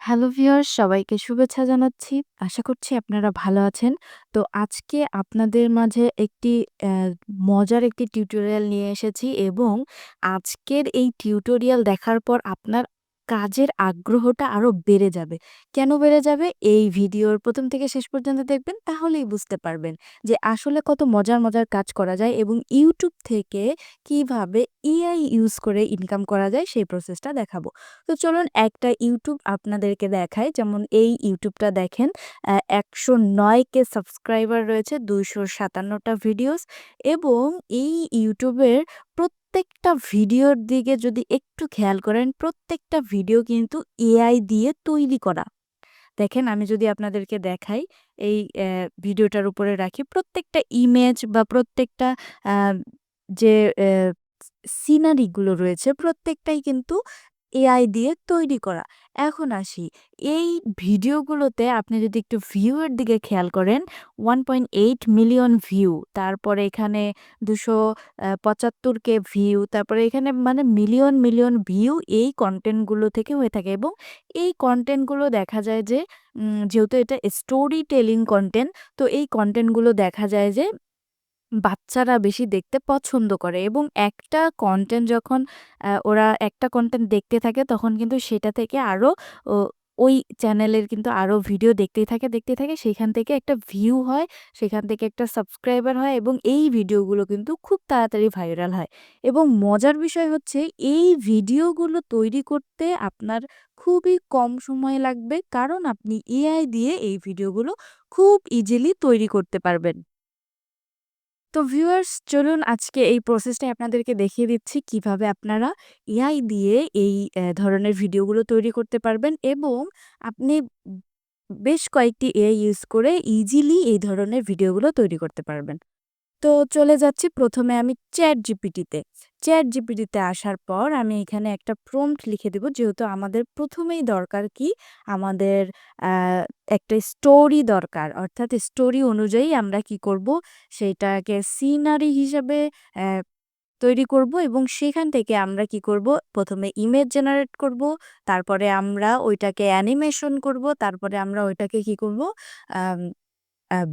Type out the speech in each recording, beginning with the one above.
Hello viewers, সবাইকে শুভেচ্ছা জানাচ্ছি। আশা করছি আপনারা ভালো আছেন। তো আজকে আপনাদের মাঝে অ্যা মজার একটি টিউটোরিয়াল নিয়ে এসেছি এবং আজকের এই টিউটোরিয়াল দেখার পর আপনার কাজের আগ্রহটা আরো বেড়ে যাবে। কেন বেড়ে যাবে? এই ভিডিওর ১ম থেকে শেষ পর্যন্ত দেখবেন, তাহলেই বুঝতে পারবেন যে আসলে কত মজার, মজার কাজ করা যায় এবং YouTube থেকে কিভাবে AI ইউজ করে ইনকাম করা যায় সেই প্রসেসটা দেখাবো। তো চলুন একটা ইউটিউব আপনাদেরকে দেখাই। যেমন এই ইউটিউবটা দেখেন, ১০৯ কে সাবস্ক্রাইবার রয়েছে, ২৫৭ টা ভিডিওস এবং এই ইউটিউবের প্রত্যেকটা ভিডিওর দিকে যদি একটু খেয়াল করেন, প্রত্যেকটা ভিডিও কিন্তু এআই দিয়ে তৈরি করা। দেখেন, আমি যদি আপনাদেরকে দেখাই, এই ভিডিওটার উপরে রাখি, প্রত্যেকটা ইমেজ বা প্রত্যেকটা আ যে সিনারি গুলো রয়েছে প্রত্যেকটাই কিন্তু এআই দিয়ে তৈরি করা। এখন আসি, এই ভিডিওগুলোতে আপনি যদি একটু ভিউ এর দিকে খেয়াল করেন, 1.8 মিলিয়ন ভিউ, তারপরে এখানে ২৭৫ কে ভিউ, তারপরে এখানে মানে মিলিয়ন, মিলিয়ন ভিউ এই কনটেন্ট গুলো থেকে হয়ে থাকে এবং এই কনটেন্ট গুলো দেখা যায় যে যেহেতু এটা স্টোরি টেলিং কনটেন্ট, তো এই কনটেন্ট গুলো দেখা যায় যে বাচ্চারা বেশি দেখতে পছন্দ করে এবং একটা কনটেন্ট যখন ওরা একটা কনটেন্ট দেখতে থাকে তখন কিন্তু সেটা থেকে আরো ও ওই চ্যানেলের কিন্তু আরো ভিডিও দেখতেই থাকে। সেখান থেকে একটা ভিউ হয়, সেখান থেকে একটা সাবস্ক্রাইবার হয় এবং এই ভিডিওগুলো কিন্তু খুব তাড়াতাড়ি ভাইরাল হয়। এবং মজার বিষয় হচ্ছে, এই ভিডিওগুলো তৈরি করতে আপনার খুবই কম সময় লাগবে, কারণ আপনি এআই দিয়ে এই ভিডিওগুলো খুব ইজিলি তৈরি করতে পারবেন। তো ভিউয়ার্স, চলুন আজকে এই প্রসেসটাই আপনাদেরকে দেখিয়ে দিচ্ছি কিভাবে আপনারা এআই দিয়ে এই ধরনের ভিডিওগুলো তৈরি করতে পারবেন এবং আপনি বেশ কয়েকটি এআই ইউজ করে ইজিলি এই ধরনের ভিডিওগুলো তৈরি করতে পারবেন। তো চলে যাচ্ছি, প্রথমে আমি চ্যাটজিপিটিতে। চ্যাটজিপিটিতে আসার পর আমি এখানে একটা প্রম্পট লিখে দেব। যেহেতু আমাদের প্রথমেই দরকার কি? আমাদের আ একটা স্টোরি দরকার। অর্থাৎ স্টোরি অনুযায়ী আমরা কি করব? সেইটাকে সিনারি হিসেবে অ্যা তৈরি করব এবং সেখান থেকে আমরা কি করব? প্রথমে ইমেজ জেনারেট করব। তারপরে আমরা ওইটাকে অ্যানিমেশন করব। তারপরে আমরা ওইটাকে কি করব? আম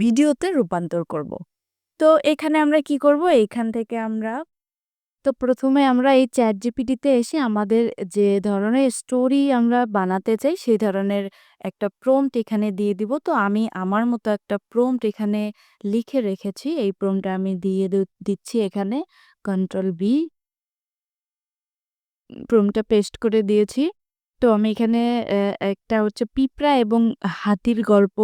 ভিডিওতে রূপান্তর করব। তো এখানে আমরা কি করব? এইখান থেকে আমরা, তো ১ম এ আমরা এই ChatGPT-তে এসে আমাদের যে ধরনের স্টোরি আমরা বানাতে চাই, সেই ধরনের একটা প্রম্পট এখানে দিয়ে দিব। তো আমি আমার মতো একটা প্রম্পট এখানে লিখে রেখেছি। এই প্রম্পটটা আমি দিয়ে দিচ্ছি এখানে। কন্ট্রোল V, প্রম্পটটা পেস্ট করে দিয়েছি। তো আমি এখানে একটা হচ্ছে পিঁপড়া এবং হাতির গল্প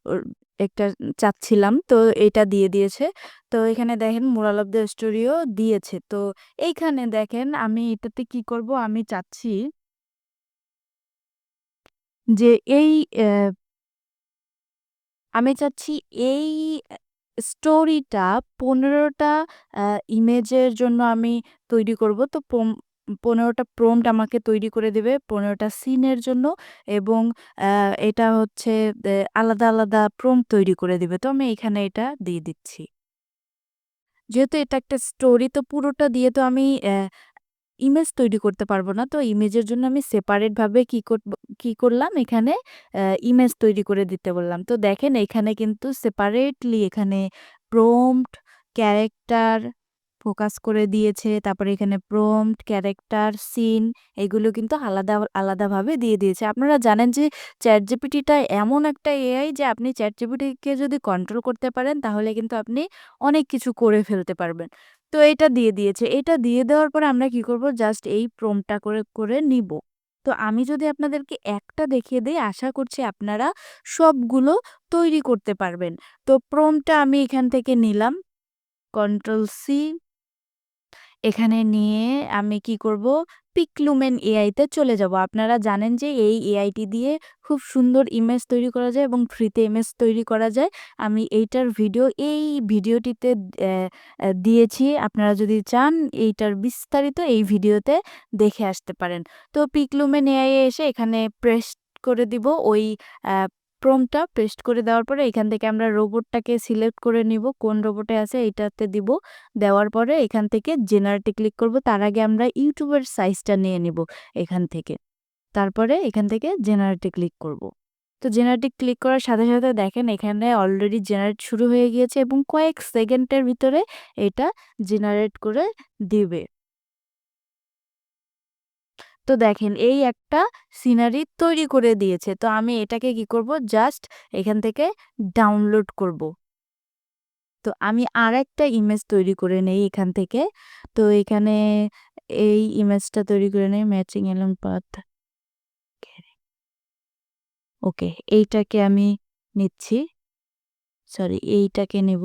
ওর একটা চাচ্ছিলাম। তো এটা দিয়ে দিয়েছে। তো এখানে দেখেন মোরাল অফ দ্য স্টোরিও দিয়েছে। তো এইখানে দেখেন আমি এটাতে কি করব? যে এই অ্যা আমি চাচ্ছি এই অ্যা স্টোরিটা ১৫ টা আ ইমেজের জন্য আমি তৈরি করব। তো ১৫ টা প্রম্পট আমাকে তৈরি করে দেবে ১৫ টা সিনের জন্য এবং এটা হচ্ছে আলাদা, আলাদা প্রম্পট তৈরি করে দিবে। তো আমি এখানে এটা দিয়ে দিচ্ছি। যেহেতু এটা একটা স্টোরি, তো পুরোটা দিয়ে তো আমি ইমেজ তৈরি করতে পারবো না। তো ইমেজের জন্য আমি সেপারেট ভাবে কি করলাম, এখানে ইমেজ তৈরি করে দিতে বললাম। তো দেখেন, এখানে কিন্তু সেপারেটলি এখানে প্রম্পট, ক্যারেক্টার ফোকাস করে দিয়েছে। তারপরে এখানে প্রম্পট, ক্যারেক্টার, সিন এগুলো কিন্তু আলাদা, আলাদাভাবে দিয়ে দিয়েছে। আপনারা জানেন যে ChatGPT টা এমন একটা এআই যে আপনি ChatGPT কে যদি কন্ট্রোল করতে পারেন তাহলে কিন্তু আপনি অনেক কিছু করে ফেলতে পারবেন। তো এটা দিয়ে দিয়েছে। এটা দিয়ে দেওয়ার পরে আমরা কি করব? জাস্ট এই প্রম্পটটা করে নিব। তো আমি যদি আপনাদেরকে একটা দেখিয়ে দেই, আশা করছি আপনারা সবগুলো তৈরি করতে পারবেন। তো প্রম্পটটা আমি এখান থেকে নিলাম। কন্ট্রোল সি, এখানে নিয়ে আমি কি করব? পিকলুমেন এআইতে চলে যাব। আপনারা জানেন যে এই এআইটি দিয়ে খুব সুন্দর ইমেজ তৈরি করা যায় এবং ফ্রিতে ইমেজ তৈরি করা যায়। আমি এইটার ভিডিও এই ভিডিওটিতে অ্যা অ্যা দিয়েছি। আপনারা যদি চান এইটার বিস্তারিত এই ভিডিওতে দেখে আসতে পারেন। তো পিকলুমেন এআই এ এসে এখানে পেস্ট করে দিব ওই অ্যা প্রম্পটটা পেস্ট করে দেওয়ার পরে এখান থেকে আমরা রোবটটাকে সিলেক্ট করে নিব। কোন রোবটে আছে এইটাতে দিব। দেওয়ার পরে এখান থেকে জেনারেটে ক্লিক করব। তার আগে আমরা YouTube এর সাইজটা নিয়ে নিব এখান থেকে। তারপরে এখান থেকে জেনারেটে ক্লিক করব। তো জেনারেটে ক্লিক করার সাথে, সাথে দেখেন এখানে অলরেডি জেনারেট শুরু হয়ে গিয়েছে এবং কয়েক সেকেন্ডের ভিতরে এটা জেনারেট করে দিবে। তো দেখেন এই একটা সিনারি তৈরি করে দিয়েছে। তো আমি এটাকে কি করব? জাস্ট এখান থেকে ডাউনলোড করব। তো আমি আরেকটা ইমেজ তৈরি করে নেই এখান থেকে। তো এখানে এই ইমেজটা তৈরি করে নেই ম্যাচিং এলং পাথ। ওকে, এইটাকে আমি নিচ্ছি। সরি, এইটাকে নেব।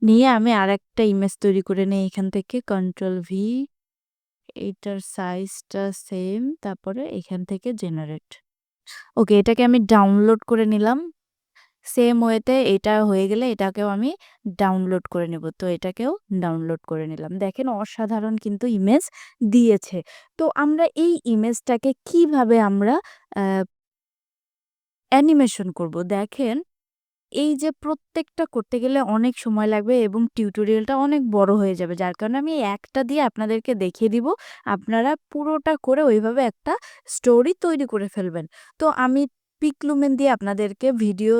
নিয়ে আমি আরেকটা ইমেজ তৈরি করে নেই এখান থেকে কন্ট্রোল ভি। এইটার সাইজটা সেম, তারপরে এখান থেকে জেনারেট। ওকে, এটাকে আমি ডাউনলোড করে নিলাম। সেম ওয়েতে এটা হয়ে গেলে এটাকেও আমি ডাউনলোড করে নেব। তো এটাকেও ডাউনলোড করে নিলাম। দেখেন অসাধারণ কিন্তু ইমেজ দিয়েছে। তো আমরা এই ইমেজটাকে কিভাবে আমরা অ্যানিমেশন করব? দেখেন এই যে প্রত্যেকটা করতে গেলে অনেক সময় লাগবে এবং টিউটোরিয়ালটা অনেক বড় হয়ে যাবে। যার কারণে আমি একটা দিয়ে আপনাদেরকে দেখিয়ে দিব। আপনারা পুরোটা করে ওইভাবে একটা স্টোরি তৈরি করে ফেলবেন। তো আমি পিকলুমেন দিয়ে আপনাদেরকে ভিডিও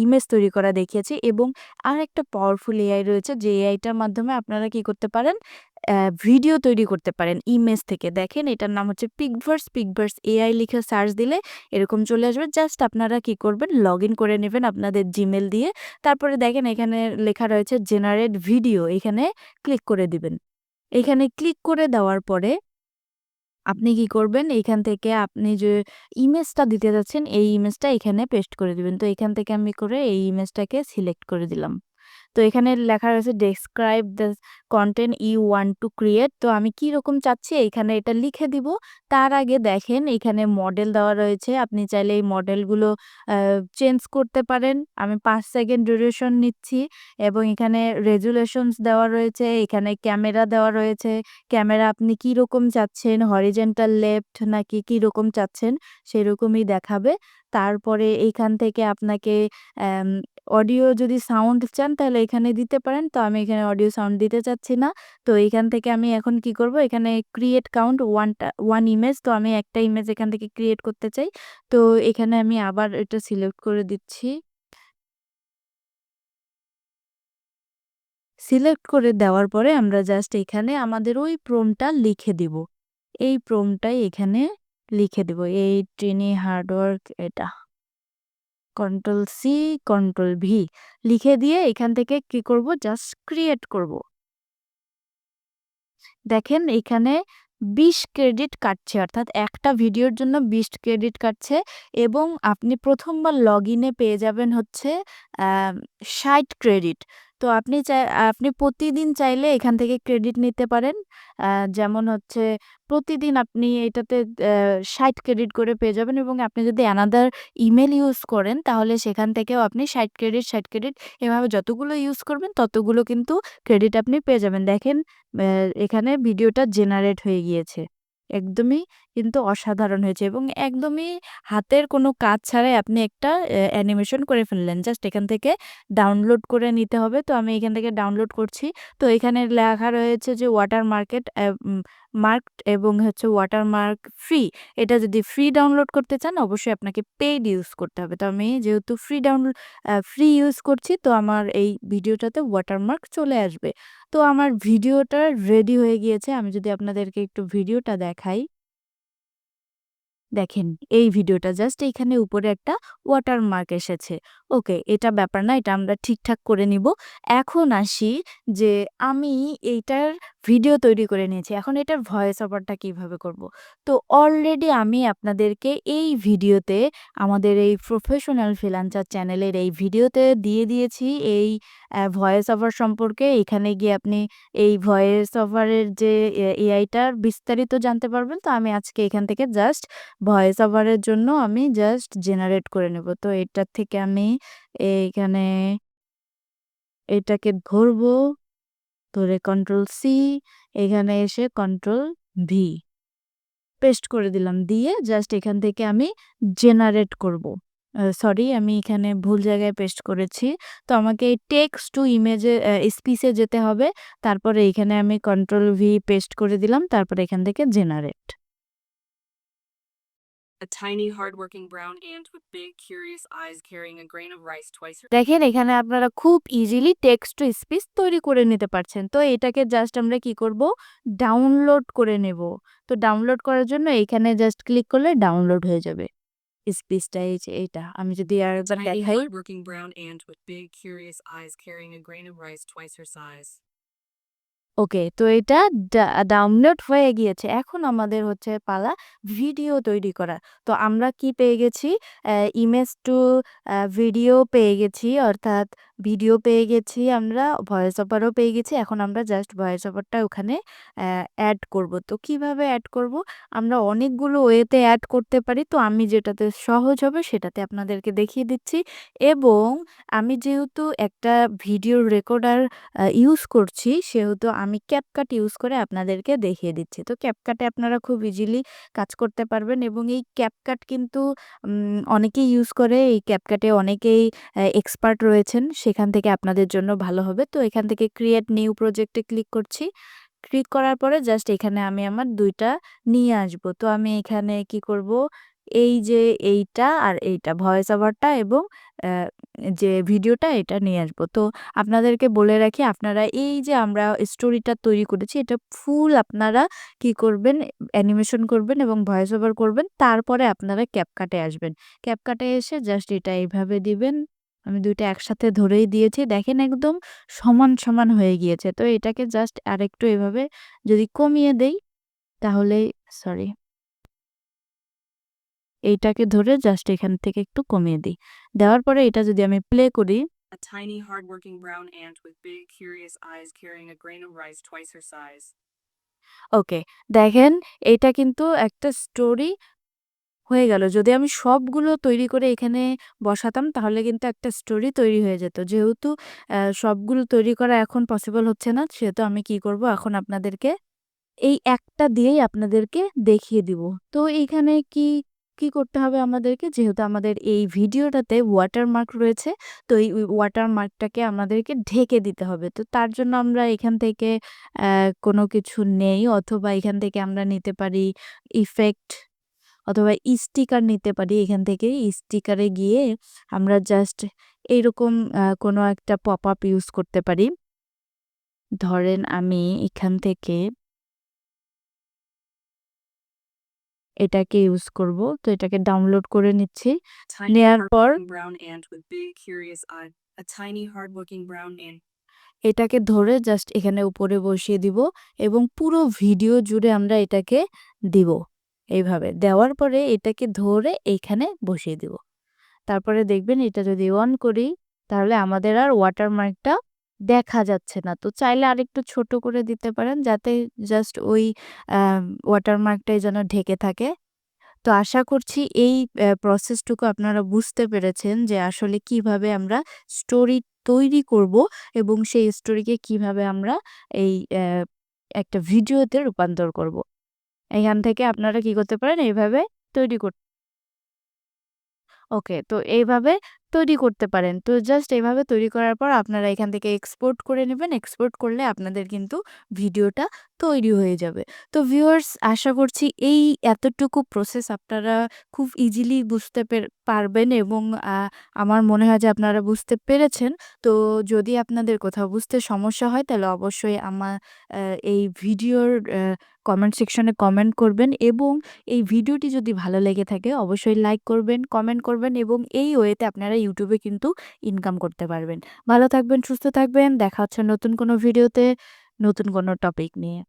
ইমেজ তৈরি করা দেখিয়েছি এবং আরেকটা পাওয়ারফুল এআই রয়েছে যে এআইটার মাধ্যমে আপনারা কি করতে পারেন? ভিডিও তৈরি করতে পারেন ইমেজ থেকে। দেখেন এটার নাম হচ্ছে পিকভার্স এআই লিখে সার্চ দিলে এরকম চলে আসবে। জাস্ট আপনারা কি করবেন? লগইন করে নেবেন আপনাদের জিমেইল দিয়ে। তারপরে দেখেন এখানে লেখা রয়েছে জেনারেট ভিডিও, এখানে ক্লিক করে দিবেন। এখানে ক্লিক করে দেওয়ার পরে আপনি কি করবেন? এইখান থেকে আপনি যে ইমেজটা দিতে যাচ্ছেন এই ইমেজটা এখানে পেস্ট করে দিবেন। তো এখান থেকে আমি করে এই ইমেজটাকে সিলেক্ট করে দিলাম। তো এখানে লেখা রয়েছে describe the content you want to create. তো আমি কি রকম চাচ্ছি এখানে এটা লিখে দিব। তার আগে দেখেন এখানে মডেল দেওয়া রয়েছে। আপনি চাইলে এই মডেলগুলো চেঞ্জ করতে পারেন। আমি ৫ সেকেন্ড ডিউরেশন নিচ্ছি এবং এখানে রেজুলেশনস দেওয়া রয়েছে, এখানে ক্যামেরা দেওয়া রয়েছে। ক্যামেরা আপনি কি রকম চাচ্ছেন, হরিজন্টাল লেফট নাকি কি রকম চাচ্ছেন সেরকমই দেখাবে। তারপরে এইখান থেকে আপনাকে অ্যাম অডিও যদি সাউন্ড চান তাহলে এখানে দিতে পারেন। তো আমি এখানে অডিও সাউন্ড দিতে চাচ্ছি না। তো এইখান থেকে আমি এখন কি করব? এখানে ক্রিয়েট কাউন্ট 1 ইমেজ। তো আমি একটা ইমেজ এখান থেকে ক্রিয়েট করতে চাই। তো এখানে আমি আবার এটা সিলেক্ট করে দিচ্ছি। সিলেক্ট করে দেওয়ার পরে আমরা জাস্ট এখানে আমাদের ওই প্রম্পটটা লিখে দিব। এই প্রম্পটটাই এখানে লিখে দিব। এই ট্রিনি হার্ডওয়ার্ক এটা। কন্ট্রোল সি, কন্ট্রোল ভি লিখে দিয়ে এখান থেকে কি করব? জাস্ট ক্রিয়েট করব। দেখেন এখানে ২০ ক্রেডিট কাটছে, অর্থাৎ একটা ভিডিওর জন্য ২০ ক্রেডিট কাটছে এবং আপনি ১ম বার লগইনে পেয়ে যাবেন হচ্ছে আ ৬০ ক্রেডিট। তো আপনি প্রতিদিন চাইলে এখান থেকে ক্রেডিট নিতে পারেন। আ যেমন হচ্ছে প্রতিদিন আপনি এটাতে ৬০ ক্রেডিট করে পেয়ে যাবেন এবং আপনি যদি অ্যানাদার ইমেইল ইউজ করেন তাহলে সেখান থেকেও আপনি ৬০ ক্রেডিট, ৬০ ক্রেডিট এভাবে যতগুলো ইউজ করবেন ততগুলো কিন্তু ক্রেডিট আপনি পেয়ে যাবেন। দেখেন এখানে ভিডিওটা জেনারেট হয়ে গিয়েছে। একদমই কিন্তু অসাধারণ হয়েছে এবং একদমই হাতের কোনো কাজ ছাড়াই আপনি একটা অ্যানিমেশন করে ফেললেন। জাস্ট এখান থেকে ডাউনলোড করে নিতে হবে। তো আমি এখান থেকে ডাউনলোড করছি। তো এখানে লেখা রয়েছে যে মার্কড এবং হচ্ছে ওয়াটারমার্ক ফ্রি। এটা যদি ফ্রি ডাউনলোড করতে চান অবশ্যই আপনাকে পেইড ইউজ করতে হবে। তো আমি যেহেতু ফ্রি ইউজ করছি তো আমার এই ভিডিওটাতে ওয়াটারমার্ক চলে আসবে। তো আমার ভিডিওটা রেডি হয়ে গিয়েছে। আমি যদি আপনাদেরকে একটু ভিডিওটা দেখাই। দেখেন এই ভিডিওটা জাস্ট এইখানে উপরে একটা ওয়াটারমার্ক এসেছে। ওকে, এটা ব্যাপার না, এটা আমরা ঠিকঠাক করে নিব। এখন আসি যে আমি এইটার ভিডিও তৈরি করে নিয়েছি। এখন এটার ভয়েস ওভারটা কিভাবে করব? তো অলরেডি আমি আপনাদেরকে এই ভিডিওতে আমাদের এই প্রফেশনাল ফ্রিল্যান্সার চ্যানেলের এই ভিডিওতে দিয়ে দিয়েছি এই ভয়েস ওভার সম্পর্কে। এখানে গিয়ে আপনি এই ভয়েস ওভারের যে এআইটার বিস্তারিত জানতে পারবেন। তো আমি আজকে এখান থেকে জাস্ট ভয়েস ওভারের জন্য আমি জাস্ট জেনারেট করে নেব। তো এটার থেকে আমি এইখানে এটাকে ধরবো, ধরে কন্ট্রোল সি, এখানে এসে কন্ট্রোল ভি পেস্ট করে দিলাম। দিয়ে জাস্ট এখান থেকে আমি জেনারেট করব। সরি, আমি এখানে ভুল জায়গায় পেস্ট করেছি। তো আমাকে এই টেক্সট টু ইমেজে স্পিচে যেতে হবে। তারপরে এখানে আমি কন্ট্রোল ভি পেস্ট করে দিলাম। তারপরে এখান থেকে generate. A tiny, hardworking brown ant with big, curious eyes carrying a grain of rice twice her. দেখেন এখানে আপনারা খুব ইজিলি টেক্সট টু স্পিচ তৈরি করে নিতে পারছেন। তো এটাকে জাস্ট আমরা কি করব? ডাউনলোড করে নেব। তো ডাউনলোড করার জন্য এখানে জাস্ট ক্লিক করলে ডাউনলোড হয়ে যাবে। স্পিচটা এই যে এইটা। আমি যদি আরেকবার Tiny, দেখাই। hardworking brown ant with big, curious eyes carrying a grain of rice twice her size. ওকে, তো এটা ডাউনলোড হয়ে গিয়েছে। এখন আমাদের হচ্ছে পালা ভিডিও তৈরি করা। তো আমরা কি পেয়ে গেছি? ইমেজ টু ভিডিও পেয়ে গেছি। অর্থাৎ ভিডিও পেয়ে গেছি আমরা, ভয়েস ওভারও পেয়ে গেছি। এখন আমরা জাস্ট ভয়েস ওভারটা ওখানে অ্যাড করব। তো কিভাবে অ্যাড করব? আমরা অনেকগুলো ওয়েতে অ্যাড করতে পারি। তো আমি যেটাতে সহজ হবে সেটাতে আপনাদেরকে দেখিয়ে দিচ্ছি। এবং আমি যেহেতু একটা ভিডিও রেকর্ডার ইউজ করছি, সেহেতু আমি CapCut ইউজ করে আপনাদেরকে দেখিয়ে দিচ্ছি। তো CapCut এ আপনারা খুব ইজিলি কাজ করতে পারবেন এবং এই CapCut কিন্তু অনেকেই ইউজ করে। এই CapCut এ অনেকেই এক্সপার্ট রয়েছেন। সেখান থেকে আপনাদের জন্য ভালো হবে। তো এখান থেকে ক্রিয়েট নিউ প্রজেক্ট এ ক্লিক করছি। ক্লিক করার পরে জাস্ট এখানে আমি আমার ২ টা নিয়ে আসবো। তো আমি এখানে কি করব? এই যে এইটা আর এইটা ভয়েস ওভারটা এবং অ্যা যে ভিডিওটা এটা নিয়ে আসবো। তো আপনাদেরকে বলে রাখি, আপনারা এই যে আমরা স্টোরিটা তৈরি করেছি এটা ফুল আপনারা কি করবেন? অ্যানিমেশন করবেন এবং ভয়েস ওভার করবেন। তারপরে আপনারা CapCut এ আসবেন। CapCut এ এসে জাস্ট এটা এইভাবে দিবেন। আমি ২ টা একসাথে ধরেই দিয়েছি। দেখেন একদম সমান, সমান হয়ে গিয়েছে। তো এটাকে জাস্ট আরেকটু এভাবে যদি কমিয়ে দেই তাহলেই সরি। এইটাকে ধরে জাস্ট এখান থেকে একটু কমিয়ে দিই। দেওয়ার পরে এটা যদি আমি প্লে করি। A tiny, hardworking brown ant with big, curious eyes carrying a grain of rice twice her size. ওকে, দেখেন এইটা কিন্তু একটা স্টোরি হয়ে গেল। যদি আমি সবগুলো তৈরি করে এখানে বসাতাম তাহলে কিন্তু একটা স্টোরি তৈরি হয়ে যেত। যেহেতু সবগুলো তৈরি করা এখন পসিবল হচ্ছে না, সেহেতু আমি কি করব? এখন আপনাদেরকে এই একটা দিয়েই আপনাদেরকে দেখিয়ে দিব। তো এইখানে কি করতে হবে আমাদেরকে? যেহেতু আমাদের এই ভিডিওটাতে ওয়াটারমার্ক রয়েছে, তো এই ওয়াটারমার্কটাকে আমাদেরকে ঢেকে দিতে হবে। তো তার জন্য আমরা এখান থেকে কোনো কিছু নেই, অথবা এখান থেকে আমরা নিতে পারি ইফেক্ট, অথবা স্টিকার নিতে পারি। এখান থেকে স্টিকারে গিয়ে আমরা জাস্ট এইরকম কোনো একটা পপআপ ইউজ করতে পারি। ধরেন আমি এখান থেকে এটাকে ইউজ করব। তো এটাকে ডাউনলোড করে নিচ্ছি। Tiny, নেয়ার পর hardworking brown ant with big, curious eyes. A tiny, hardworking brown ant. এটাকে ধরে জাস্ট এখানে উপরে বসিয়ে দিব এবং পুরো ভিডিও জুড়ে আমরা এটাকে দিব। এইভাবে দেওয়ার পরে এটাকে ধরে এইখানে বসিয়ে দিব। তারপরে দেখবেন এটা যদি অন করি তাহলে আমাদের আর ওয়াটারমার্কটা দেখা যাচ্ছে না। তো চাইলে আরেকটু ছোট করে দিতে পারেন যাতে জাস্ট ওই আ ওয়াটারমার্কটাই যেন ঢেকে থাকে। তো আশা করছি এই প্রসেসটুকু আপনারা বুঝতে পেরেছেন যে আসলে কিভাবে আমরা স্টোরি তৈরি করব এবং সেই স্টোরিকে কিভাবে আমরা এই একটা ভিডিওতে রূপান্তর করব। এখান থেকে আপনারা কি করতে পারেন? এইভাবে তৈরি করতে। ওকে, তো এইভাবে তৈরি করতে পারেন। তো জাস্ট এভাবে তৈরি করার পর আপনারা এখান থেকে এক্সপোর্ট করে নেবেন। এক্সপোর্ট করলে আপনাদের কিন্তু ভিডিওটা তৈরি হয়ে যাবে। তো ভিউয়ার্স, আশা করছি এই এতটুকু প্রসেস আপনারা খুব ইজিলি বুঝতে পারবেন এবং আ আমার মনে হয় যে আপনারা বুঝতে পেরেছেন। তো যদি আপনাদের কোথাও বুঝতে সমস্যা হয় তাহলে অবশ্যই আ এই ভিডিওর কমেন্ট সেকশনে কমেন্ট করবেন এবং এই ভিডিওটি যদি ভালো লেগে থাকে অবশ্যই লাইক করবেন, কমেন্ট করবেন এবং এই ওয়েতে আপনারা YouTube এ কিন্তু ইনকাম করতে পারবেন। ভালো থাকবেন, সুস্থ থাকবেন। দেখা হচ্ছে নতুন কোনো ভিডিওতে, নতুন কোনো টপিক নিয়ে।